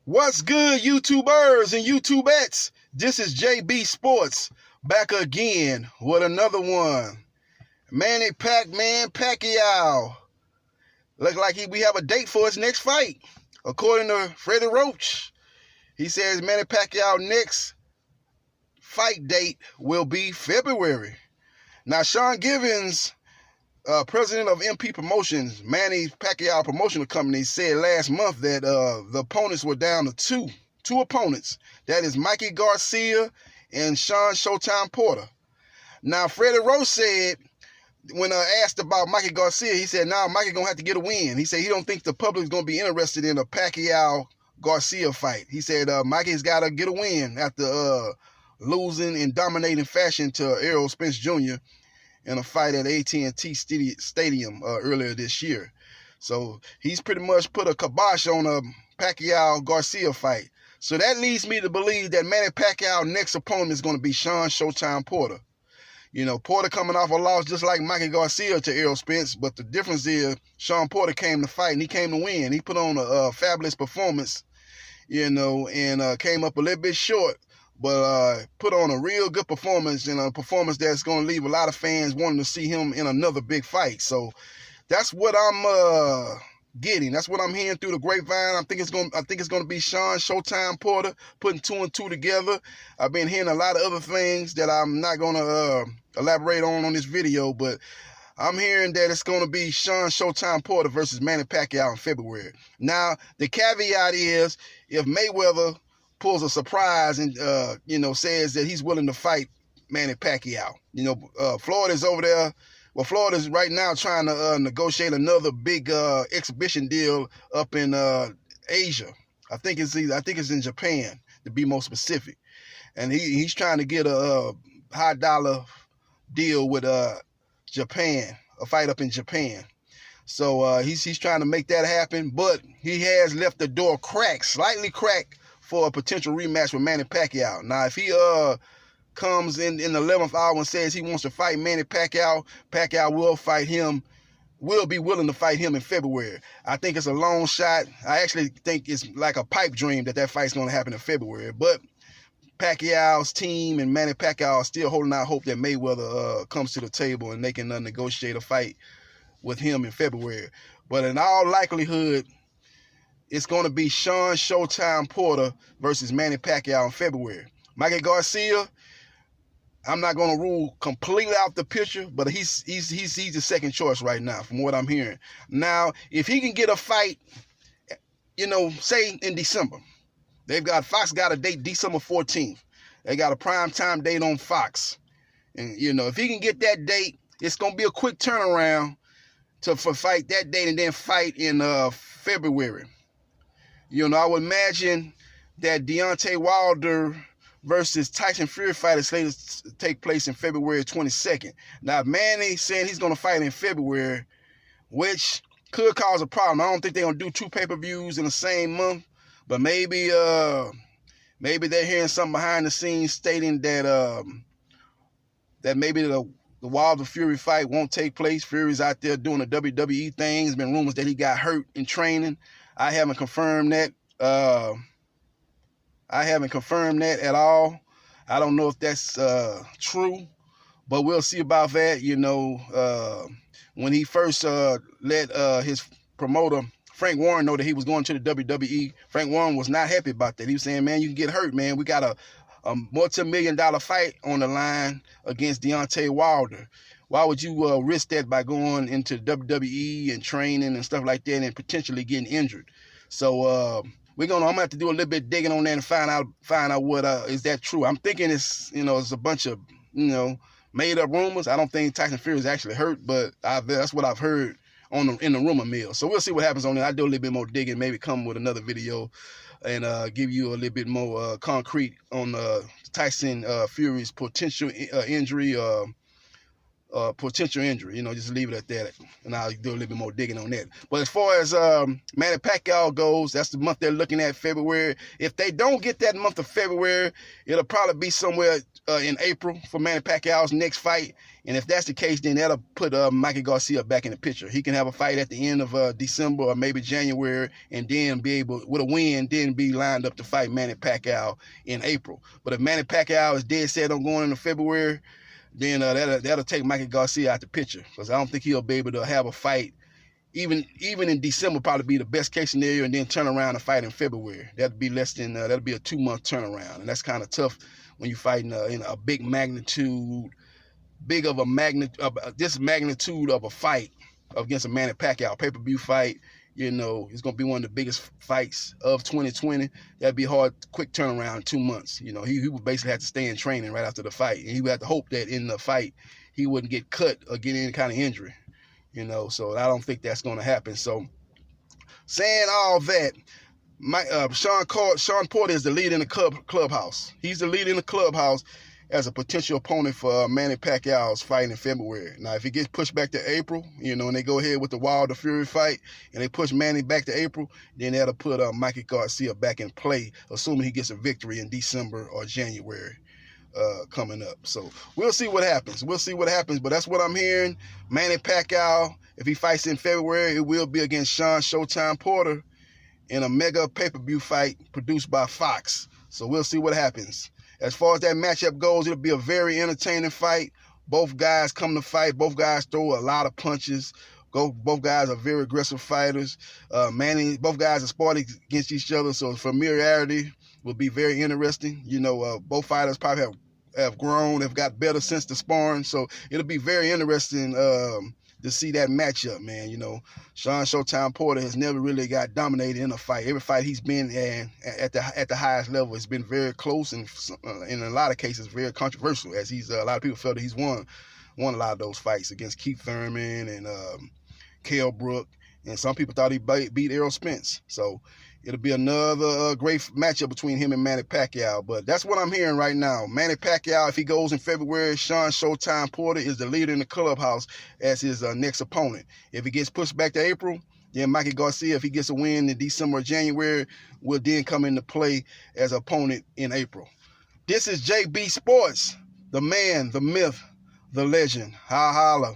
What's good, YouTubers and YouTubettes? This is JBsports back again with another one. Manny Pacquiao. Look like we have a date for his next fight. According to Freddie Roach, he says Manny Pacquiao next fight date will be February. Now, Shawn Givens, president of MP Promotions, Manny Pacquiao promotional company, said last month that the opponents were down to two opponents. That is Mikey Garcia and Shawn Showtime Porter. Now, Freddie Roach said, when asked about Mikey Garcia, he said, "Nah, Mikey gonna have to get a win." He said he don't think the public's gonna be interested in a Pacquiao-Garcia fight. He said Mikey's gotta get a win after losing in dominating fashion to Errol Spence Jr. in a fight at AT&T Stadium earlier this year. So he's pretty much put a kibosh on a Pacquiao-Garcia fight. So that leads me to believe that Manny Pacquiao's next opponent is going to be Shawn Showtime Porter. You know, Porter coming off a loss just like Mikey Garcia to Errol Spence, but the difference is Shawn Porter came to fight and he came to win. He put on a fabulous performance, you know, and came up a little bit short, but put on a real good performance, and a performance that's going to leave a lot of fans wanting to see him in another big fight. So that's what I'm getting. That's what I'm hearing through the grapevine. I think it's going to be Shawn Showtime Porter, putting two and two together. I've been hearing a lot of other things that I'm not going to elaborate on this video, but I'm hearing that it's going to be Shawn Showtime Porter versus Manny Pacquiao in February. Now, the caveat is if Mayweather pulls a surprise and, you know, says that he's willing to fight Manny Pacquiao. You know, Florida's over there. Well, Florida's right now trying to negotiate another big exhibition deal up in Asia. I think it's in Japan, to be more specific. And he's trying to get a high dollar deal with Japan, a fight up in Japan. So he's trying to make that happen, but he has left the door slightly cracked, for a potential rematch with Manny Pacquiao. Now, if he comes in the 11th hour and says he wants to fight Manny Pacquiao, Pacquiao will be willing to fight him in February. I think it's a long shot. I actually think it's like a pipe dream that fight's going to happen in February. But Pacquiao's team and Manny Pacquiao are still holding out hope that Mayweather comes to the table and they can negotiate a fight with him in February. But in all likelihood, it's going to be Shawn Showtime Porter versus Manny Pacquiao in February. Mikey Garcia, I'm not going to rule completely out the picture, but he's the second choice right now from what I'm hearing. Now, if he can get a fight, you know, say in December, Fox got a date December 14th. They got a prime time date on Fox. And, you know, if he can get that date, it's going to be a quick turnaround for fight that date and then fight in February. You know, I would imagine that Deontay Wilder versus Tyson Fury fight is slated to take place in February 22nd. Now, Manny saying he's going to fight in February, which could cause a problem. I don't think they're going to do two pay-per-views in the same month, but maybe they're hearing something behind the scenes stating that that maybe the Wilder Fury fight won't take place. Fury's out there doing a WWE thing. There's been rumors that he got hurt in training. I haven't confirmed that. I haven't confirmed that at all. I don't know if that's true, but we'll see about that. You know, when he first let his promoter, Frank Warren, know that he was going to the WWE, Frank Warren was not happy about that. He was saying, man, you can get hurt, man. We got a multi-million-dollar fight on the line against Deontay Wilder. Why would you risk that by going into WWE and training and stuff like that and potentially getting injured? So I'm gonna have to do a little bit digging on that and find out what is that true. I'm thinking it's a bunch of made up rumors. I don't think Tyson Fury is actually hurt, but that's what I've heard in the rumor mill. So we'll see what happens on that. I'll do a little bit more digging, maybe come with another video and give you a little bit more concrete on Tyson Fury's potential injury potential injury. Just leave it at that, and I'll do a little bit more digging on that. But as far as Manny Pacquiao goes, that's the month they're looking at, February. If they don't get that month of February, it'll probably be somewhere in April for Manny Pacquiao's next fight. And if that's the case, then that'll put Mikey Garcia back in the picture. He can have a fight at the end of December or maybe January, and then be able, with a win, then be lined up to fight Manny Pacquiao in April. But if Manny Pacquiao is dead set on going into February, then that'll take Mikey Garcia out the picture, because I don't think he'll be able to have a fight even in December. Probably be the best case scenario, and then turn around and fight in February. That'd be less than that'll be a 2-month turnaround, and that's kind of tough when you're fighting in a big magnitude, this magnitude of a fight against a Manny Pacquiao pay-per-view fight. It's going to be one of the biggest fights of 2020. That'd be hard, quick turnaround, 2 months. He would basically have to stay in training right after the fight. And he would have to hope that in the fight he wouldn't get cut or get any kind of injury. So I don't think that's going to happen. So saying all that, Shawn Porter is the lead in the clubhouse. He's the lead in the clubhouse as a potential opponent for Manny Pacquiao's fight in February. Now, if he gets pushed back to April, and they go ahead with the Wilder Fury fight, and they push Manny back to April, then that'll put Mikey Garcia back in play, assuming he gets a victory in December or January coming up. So we'll see what happens. But that's what I'm hearing. Manny Pacquiao, if he fights in February, it will be against Shawn Showtime Porter in a mega pay-per-view fight produced by Fox. So we'll see what happens. As far as that matchup goes, it'll be a very entertaining fight. Both guys come to fight. Both guys throw a lot of punches. Both guys are very aggressive fighters. Both guys are sparring against each other, so familiarity will be very interesting. Both fighters probably have grown, have got better since the sparring, so it'll be very interesting to see that matchup, man. Shawn Showtime Porter has never really got dominated in a fight. Every fight he's been in at the highest level has been very close, and in a lot of cases very controversial, as a lot of people felt that he's won a lot of those fights against Keith Thurman and Kell Brook, and some people thought he beat Errol Spence. So it'll be another great matchup between him and Manny Pacquiao. But that's what I'm hearing right now. Manny Pacquiao, if he goes in February, Shawn Showtime Porter is the leader in the clubhouse as his next opponent. If he gets pushed back to April, then Mikey Garcia, if he gets a win in December or January, will then come into play as an opponent in April. This is JB Sports, the man, the myth, the legend. Holla.